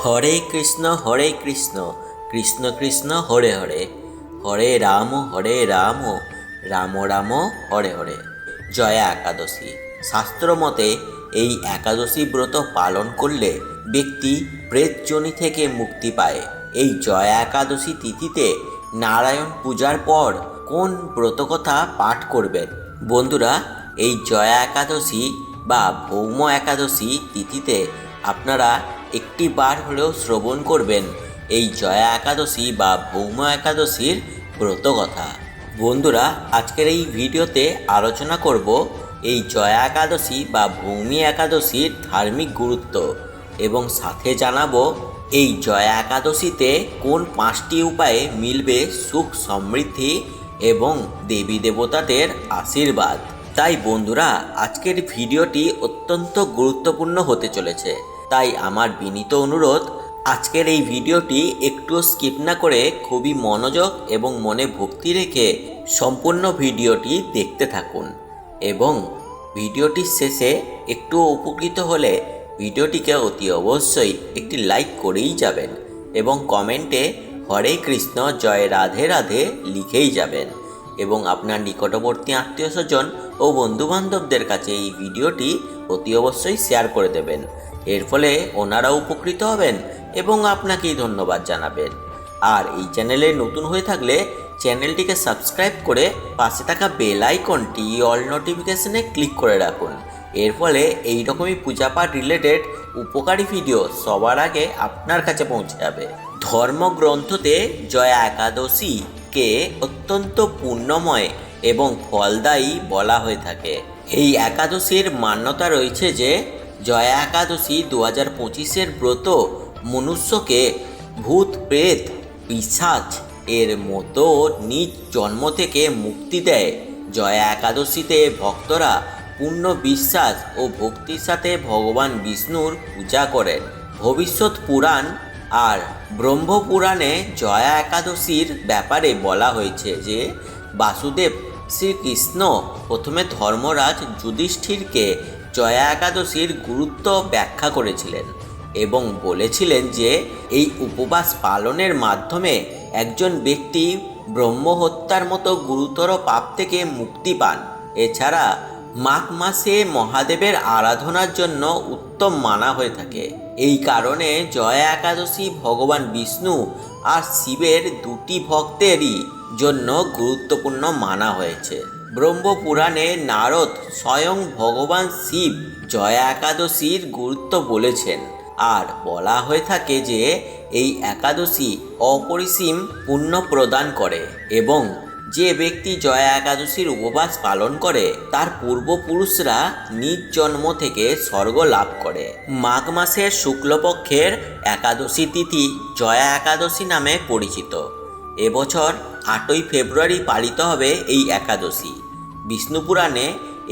হরে কৃষ্ণ কৃষ্ণ কৃষ্ণ হরে হরে, হরে রাম রাম রাম হরে হরে। জয়া একাদশী। শাস্ত্র মতে এই একাদশী ব্রত পালন করলে ব্যক্তি প্রেতযোনি থেকে মুক্তি পায়। এই জয়া একাদশী তিথিতে নারায়ণ পূজার পর কোন ব্রতকথা পাঠ করবেন? বন্ধুরা, এই জয়া একাদশী বা ভৌম একাদশী তিথিতে আপনারা একটি বার হলেও শ্রবণ করবেন এই জয়া একাদশী বা ভৌম একাদশীর ব্রতকথা। বন্ধুরা, আজকের এই ভিডিওতে আলোচনা করব এই জয়া একাদশী বা ভৌমী একাদশীর ধার্মিক গুরুত্ব এবং সাথে জানাবো এই জয়া একাদশীতে কোন 5টি উপায়ে মিলবে সুখ সমৃদ্ধি এবং দেবী দেবতাদের আশীর্বাদ। তাই বন্ধুরা, আজকের ভিডিওটি অত্যন্ত গুরুত্বপূর্ণ হতে চলেছে। তাই আমার বিনীত অনুরোধ, আজকের এই ভিডিওটি একটু স্কিপ না করে খুবই মনোযোগ এবং মনে ভক্তি রেখে সম্পূর্ণ ভিডিওটি দেখতে থাকুন এবং ভিডিওটির শেষে একটু উপকৃত হলে ভিডিওটিকে অতি অবশ্যই একটি লাইক করেই যাবেন এবং কমেন্টে হরে কৃষ্ণ জয় রাধে রাধে লিখেই যাবেন এবং আপনার নিকটবর্তী আত্মীয় স্বজন ও বন্ধুবান্ধবদের কাছে এই ভিডিওটি অতি অবশ্যই শেয়ার করে দেবেন। এর ফলে ওনারা উপকৃত হবেন এবং আপনাকেই ধন্যবাদ জানাবেন। আর এই চ্যানেলে নতুন হয়ে থাকলে চ্যানেলটিকে সাবস্ক্রাইব করে পাশে থাকা বেল আইকনটি অল নোটিফিকেশনে ক্লিক করে রাখুন। এর ফলে এই রকমই পূজাপাঠ রিলেটেড উপকারী ভিডিও সবার আগে আপনার কাছে পৌঁছে যাবে। ধর্মগ্রন্থতে জয়া একাদশীকে অত্যন্ত পুণ্যময় এবং ফলদায়ী বলা হয়ে থাকে। এই একাদশীর মান্যতা রয়েছে যে জয়া একাদশী 2025-এর ব্রত মনুষ্যকে ভূত প্রেত পিশাচ এর মতো নিজ জন্ম থেকে মুক্তি দেয়। জয়া একাদশীতে ভক্তরা পূর্ণ বিশ্বাস ও ভক্তির সাথে ভগবান বিষ্ণুর পূজা করেন। ভবিষ্যৎ পুরাণ আর ব্রহ্মপুরাণে জয়া একাদশীর ব্যাপারে বলা হয়েছে যে বাসুদেব শ্রীকৃষ্ণ প্রথমে ধর্মরাজ যুধিষ্ঠিরকে জয়া একাদশীর গুরুত্ব ব্যাখ্যা করেছিলেন এবং বলেছিলেন যে এই উপবাস পালনের মাধ্যমে একজন ব্যক্তি ব্রহ্মহত্যার মতো গুরুতর পাপ থেকে মুক্তি পান। এছাড়া মাঘ মাসে মহাদেবের আরাধনার জন্য উত্তম মানা হয়ে থাকে। এই কারণে জয়া একাদশী ভগবান বিষ্ণু আর শিবের দুটি ভক্তেরই জন্য গুরুত্বপূর্ণ মানা হয়েছে। ব্রহ্মপুরাণে নারদ স্বয়ং ভগবান শিব জয়া একাদশীর গুরুত্ব বলেছেন আর বলা হয়ে থাকে যে এই একাদশী অপরিসীম পুণ্য প্রদান করে এবং যে ব্যক্তি জয়া একাদশীর উপবাস পালন করে তার পূর্বপুরুষরা নিজ জন্ম থেকে স্বর্গ লাভ করে। মাঘ মাসের শুক্লপক্ষের একাদশী তিথি জয়া একাদশী নামে পরিচিত। এবছর 8ই ফেব্রুয়ারি পালিত হবে এই একাদশী। বিষ্ণুপুরাণে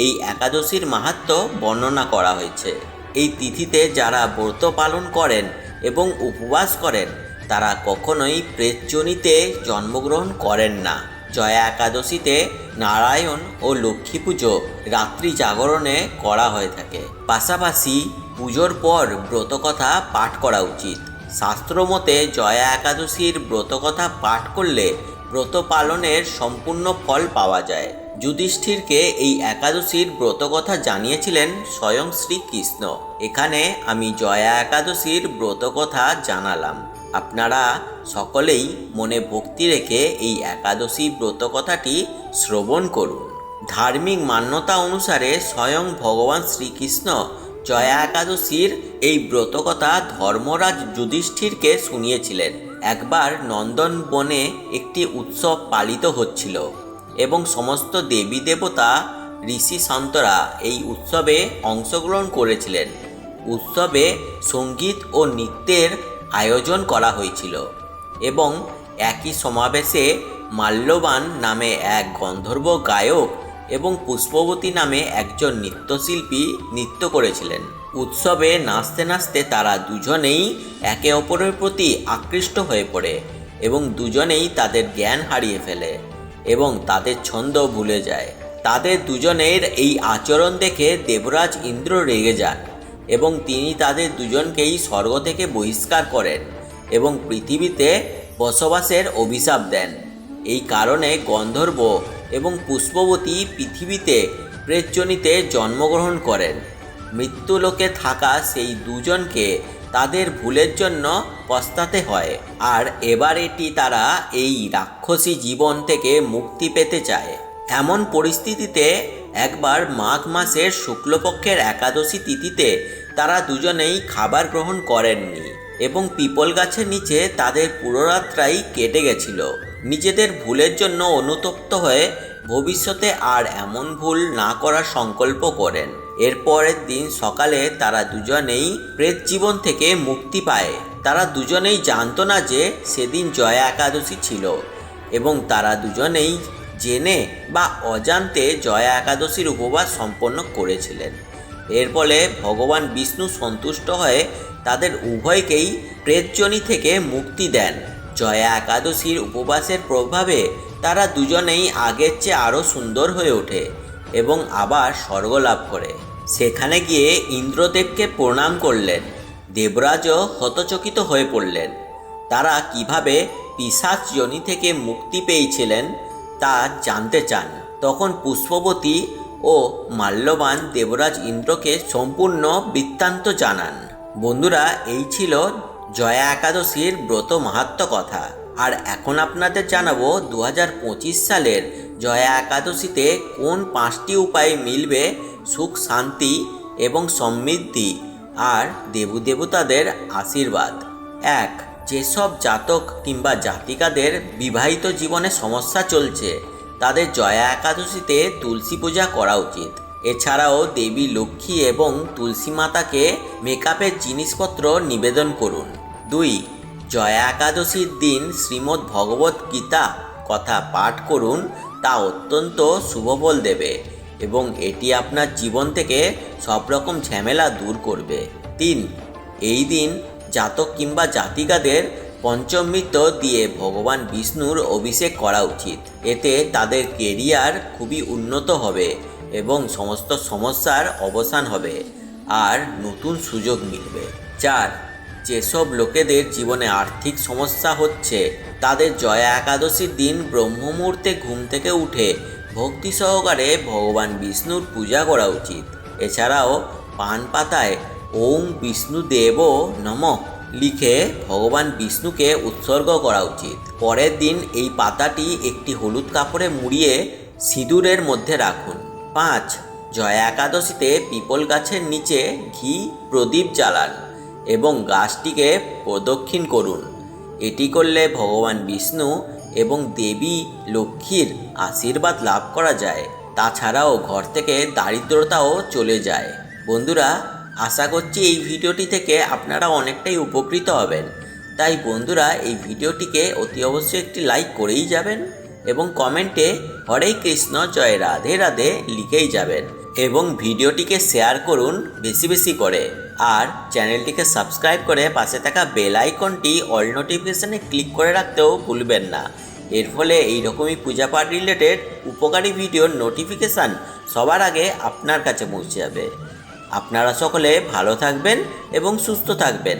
এই একাদশীর মাহাত্ম্য বর্ণনা করা হয়েছে। এই তিথিতে যারা ব্রত পালন করেন এবং উপবাস করেন তারা কখনোই প্রেতযোনিতে জন্মগ্রহণ করেন না। জয়া একাদশীতে নারায়ণ ও লক্ষ্মী পুজো রাত্রি জাগরণে করা হয়ে থাকে। পাশাপাশি পুজোর পর ব্রতকথা পাঠ করা উচিত। শাস্ত্র মতে জয়া একাদশীর ব্রতকথা পাঠ করলে ব্রত পালনের সম্পূর্ণ ফল পাওয়া যায়। যুধিষ্ঠিরকে এই একাদশীর ব্রতকথা জানিয়েছিলেন স্বয়ং শ্রীকৃষ্ণ। এখানে আমি জয়া একাদশীর ব্রতকথা জানালাম। আপনারা সকলেই মনে ভক্তি রেখে এই একাদশী ব্রতকথাটি শ্রবণ করুন। ধার্মিক মান্যতা অনুসারে স্বয়ং ভগবান শ্রীকৃষ্ণ জয়া একাদশীর এই ব্রতকথা ধর্মরাজ যুধিষ্ঠিরকে শুনিয়েছিলেন। একবার নন্দন বনে একটি উৎসব পালিত হচ্ছিল এবং সমস্ত দেবী দেবতা ঋষি সন্তরা এই উৎসবে অংশগ্রহণ করেছিলেন। উৎসবে সঙ্গীত ও নৃত্যের আয়োজন করা হয়েছিল এবং একই সমাবেশে মাল্যবান নামে এক গন্ধর্ব গায়ক এবং পুষ্পবতী নামে একজন নৃত্যশিল্পী নৃত্য করেছিলেন। উৎসবে নাচতে নাচতে তারা দুজনেই একে অপরের প্রতি আকৃষ্ট হয়ে পড়ে এবং দুজনেই তাদের জ্ঞান হারিয়ে ফেলে এবং তাদের ছন্দ ভুলে যায়। তাদের দুজনের এই আচরণ দেখে দেবরাজ ইন্দ্র রেগে যান এবং তিনি তাদের দুজনকেই স্বর্গ থেকে বহিষ্কার করেন এবং পৃথিবীতে বসবাসের অভিশাপ দেন। এই কারণে গন্ধর্ব এবং পুষ্পবতী পৃথিবীতে প্রেতযোনিতে জন্মগ্রহণ করেন। মৃত্যুলোকে থাকা সেই দুজনকে তাদের ভুলের জন্য পস্তাতে হয়, আর এবার তারা এই রাক্ষসী জীবন থেকে মুক্তি পেতে চায়। এমন পরিস্থিতিতে একবার মাঘ মাসের শুক্লপক্ষের একাদশী তিথিতে তারা দুজনেই খাবার গ্রহণ করেননি এবং পিপল গাছের নিচে তাদের পুরো রাতটাই কেটে গেছিল। নিজেদের ভুলের জন্য অনুতপ্ত হয়ে ভবিষ্যতে আর এমন ভুল না করার সংকল্প করেন। এর পরের দিন সকালে তারা দুজনেই প্রেত জীবন থেকে মুক্তি পায়। তারা দুজনেই জানতো না যে সেদিন জয়া একাদশী ছিল এবং তারা দুজনেই জেনে বা অজান্তে জয়া একাদশীর উপবাস সম্পন্ন করেছিলেন। এর ফলে ভগবান বিষ্ণু সন্তুষ্ট হয়ে তাদের উভয়কেই প্রেতযোনি থেকে মুক্তি দেন। জয়া একাদশীর উপবাসের প্রভাবে তারা দুজনেই আগের চেয়ে আরও সুন্দর হয়ে ওঠে এবং আবার স্বর্গ লাভ করে। সেখানে গিয়ে ইন্দ্রদেবকে প্রণাম করলেন। দেবরাজও হতচকিত হয়ে পড়লেন। তারা কিভাবে পিশাচ যোনি থেকে মুক্তি পেয়েছিলেন তা জানতে চান। তখন পুষ্পবতী ও মাল্যবান দেবরাজ ইন্দ্রকে সম্পূর্ণ বৃত্তান্ত জানান। বন্ধুরা, এই ছিল জয়া একাদশীর ব্রত মাহাত্ম্য কথা। আর এখন আপনাদের জানাবো 2025 সালের জয়া একাদশীতে কোন 5টি উপায়ে মিলবে সুখ, শান্তি এবং সমৃদ্ধি আর দেবদেবতাদের আশীর্বাদ। 1. যেসব জাতক কিংবা জাতিকাদের বিবাহিত জীবনে সমস্যা চলছে তাদের জয়া একাদশীতে তুলসী পূজা করা উচিত। এছাড়াও দেবী লক্ষ্মী এবং তুলসী মাতাকে মেকআপের জিনিসপত্র নিবেদন করুন। 2. জয়া একাদশীর দিন শ্রীমদ্ ভগবত গীতা কথা পাঠ করুন, তা অত্যন্ত শুভফল দেবে এবং এটি আপনার জীবন থেকে সব রকম ঝামেলা দূর করবে। 3. এই দিন জাতক কিংবা জাতিকাদের পঞ্চমৃত দিয়ে ভগবান বিষ্ণুর অভিষেক করা উচিত। এতে তাদের কেরিয়ার খুবই উন্নত হবে এবং সমস্ত সমস্যার অবসান হবে আর নতুন সুযোগ মিলবে। 4. যেসব লোকেদের জীবনে আর্থিক সমস্যা হচ্ছে তাদের জয়া একাদশীর দিন ব্রহ্ম মুহূর্তে ঘুম থেকে উঠে ভক্তি সহকারে ভগবান বিষ্ণুর পূজা করা উচিত। এছাড়াও পান পাতায় ওম বিষ্ণুদেব নমঃ লিখে ভগবান বিষ্ণুকে উৎসর্গ করা উচিত। পরের দিন এই পাতাটি একটি হলুদ কাপড়ে মুড়িয়ে সিঁদুরের মধ্যে রাখুন। 5. জয়া একাদশীতে পিপল গাছের নিচে ঘি প্রদীপ জ্বালান এবং গাছটিকে প্রদক্ষিণ করুন। এটি করলে ভগবান বিষ্ণু এবং দেবী লক্ষ্মীর আশীর্বাদ লাভ করা যায়। তাছাড়াও ঘর থেকে দারিদ্রতাও চলে যায়। বন্ধুরা, আশা করছি এই ভিডিওটি থেকে আপনারা অনেকটাই উপকৃত হবেন। তাই বন্ধুরা, এই ভিডিওটিকে অতি অবশ্যই একটি লাইক করেই যাবেন এবং কমেন্টে হরে কৃষ্ণ জয় রাধে রাধে লিখেই যাবেন এবং ভিডিওটিকে শেয়ার করুন বেশি বেশি করে। আর চ্যানেলটিকে সাবস্ক্রাইব করে পাশে থাকা বেল আইকনটি অল নোটিফিকেশানে ক্লিক করে রাখতেও ভুলবেন না। এর ফলে এইরকমই পূজাপাঠ রিলেটেড উপকারী ভিডিওর নোটিফিকেশান সবার আগে আপনার কাছে পৌঁছে যাবে। আপনারা সকলে ভালো থাকবেন এবং সুস্থ থাকবেন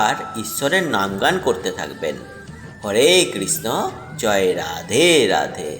আর ঈশ্বরের নামগান করতে থাকবেন। হরে কৃষ্ণ জয় রাধে রাধে।